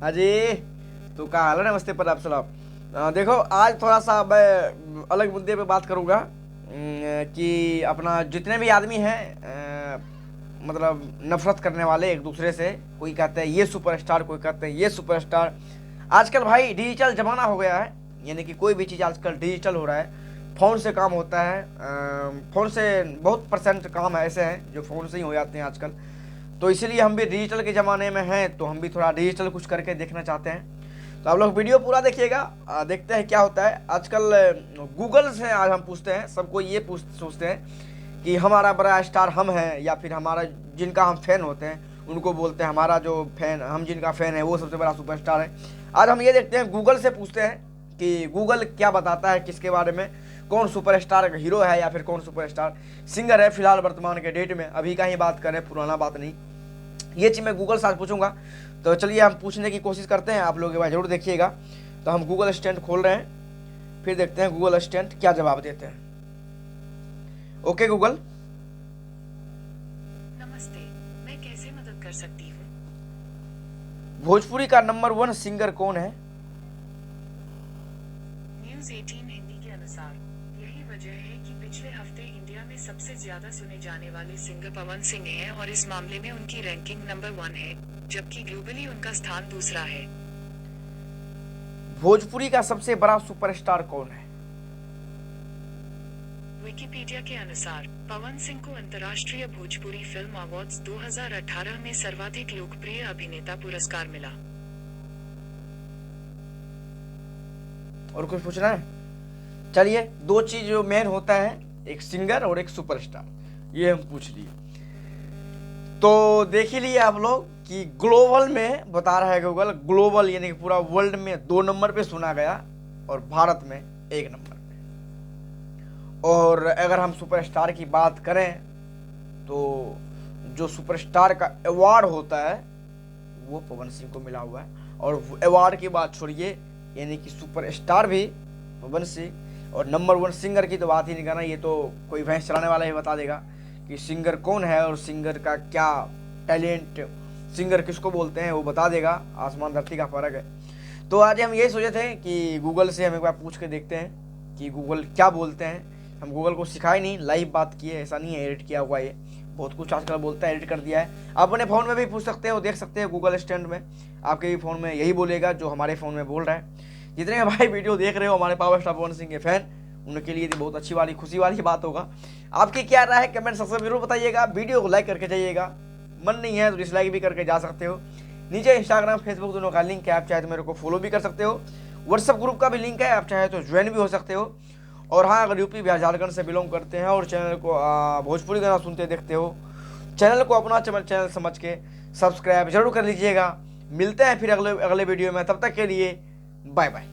अजी तो क्या हाल है? नमस्ते प्रताप साहब। देखो आज थोड़ा सा मैं अलग मुद्दे पे बात करूँगा कि अपना जितने भी आदमी हैं मतलब नफरत करने वाले एक दूसरे से। कोई कहते हैं ये सुपरस्टार, कोई कहते हैं ये सुपरस्टार। आजकल भाई डिजिटल ज़माना हो गया है, यानी कि कोई भी चीज़ आजकल डिजिटल हो रहा है। फ़ोन से काम होता है। फ़ोन से बहुत परसेंट काम ऐसे हैं जो फ़ोन से ही हो जाते हैं आजकल। तो इसीलिए हम भी डिजिटल के ज़माने में हैं, तो हम भी थोड़ा डिजिटल कुछ करके देखना चाहते हैं। तो आप लोग वीडियो पूरा देखिएगा, देखते हैं क्या होता है। आजकल गूगल से आज हम पूछते हैं, सबको ये सोचते हैं कि हमारा बड़ा स्टार हम हैं, या फिर हमारा जिनका हम फ़ैन होते हैं उनको बोलते हैं हमारा जो फ़ैन, हम जिनका फ़ैन है वो सबसे बड़ा सुपरस्टार है। आज हम ये देखते हैं, गूगल से पूछते हैं कि गूगल क्या बताता है किसके बारे में, कौन सुपरस्टार हीरो है या फिर कौन सुपरस्टार सिंगर है फिलहाल वर्तमान के डेट में। अभी का ही बात करें, पुराना बात नहीं। ये चीज़ मैं गूगल से आज पूछूंगा। तो चलिए हम पूछने की कोशिश करते हैं, आप लोग एक बार जरूर देखिएगा। तो हम गूगल असिस्टेंट खोल रहे हैं, फिर देखते हैं गूगल असिस्टेंट क्या जवाब देते हैं। Okay Google. नमस्ते, मैं कैसे मदद कर सकती हूँ? भोजपुरी का नंबर 1 सिंगर कौन है? न्यूज़ 18 हिंदी के अनुसार यही वजह है कि पिछले हफ्ते इंडिया में सबसे ज्यादा सुने जाने वाले सिंगर पवन सिंह हैं और इस मामले में उनकी रैंकिंग नंबर 1 है, जबकि ग्लोबली उनका स्थान दूसरा है। भोजपुरी का सबसे बड़ा सुपरस्टार कौन है? विकिपीडिया के अनुसार पवन सिंह को अंतर्राष्ट्रीय भोजपुरी फिल्म अवार्ड्स 2018 में सर्वाधिक लोकप्रिय अभिनेता पुरस्कार मिला। और कुछ पूछना है? चलिए, दो चीज जो मेन होता है, एक सिंगर और एक सुपरस्टार, ये हम पूछ लिए। तो देख ही लिए आप लोग कि ग्लोबल में बता रहा है गूगल, ग्लोबल यानी कि पूरा वर्ल्ड में 2 नंबर पे सुना गया और भारत में 1 नंबर पे। और अगर हम सुपरस्टार की बात करें तो जो सुपरस्टार का अवार्ड होता है वो पवन सिंह को मिला हुआ है। और अवार्ड की बात छोड़िए, यानी कि सुपरस्टार भी पवन सिंह। और नंबर 1 सिंगर की तो बात ही नहीं करना, ये तो कोई भैंस चलाने वाला ही बता देगा कि सिंगर कौन है और सिंगर का क्या टैलेंट, सिंगर किसको बोलते हैं वो बता देगा। आसमान धरती का फर्क है। तो आज हम यही सोचे थे कि गूगल से हम एक बार पूछ के देखते हैं कि गूगल क्या बोलते हैं। हम गूगल को सिखाए नहीं, लाइव बात किए, ऐसा नहीं है एडिट किया हुआ। ये बहुत कुछ आजकल बोलता है, एडिट कर दिया है। आप अपने फ़ोन में भी पूछ सकते हो, देख सकते हो गूगल असिस्टेंट में, आपके भी फ़ोन में यही बोलेगा जो हमारे फ़ोन में बोल रहा है। जितने भाई वीडियो देख रहे हो हमारे पावर स्टार पवन सिंह के फैन, उनके लिए तो बहुत अच्छी वाली खुशी वाली बात होगा। आपकी क्या राय है कमेंट सेक्शन में जरूर बताइएगा। वीडियो को लाइक करके जाइएगा, मन नहीं है तो डिसलाइक भी करके जा सकते हो। नीचे इंस्टाग्राम फेसबुक दोनों का लिंक है, आप चाहे तो मेरे को फॉलो भी कर सकते हो। व्हाट्सएप ग्रुप का भी लिंक है, आप चाहे तो ज्वाइन भी हो सकते हो। और हाँ, अगर यूपी बिहार झारखंड से बिलोंग करते हैं और चैनल को भोजपुरी गाना सुनते देखते हो, चैनल को अपना चैनल समझ के सब्सक्राइब जरूर कर लीजिएगा। मिलते हैं फिर अगले वीडियो में, तब तक के लिए बाय बाय।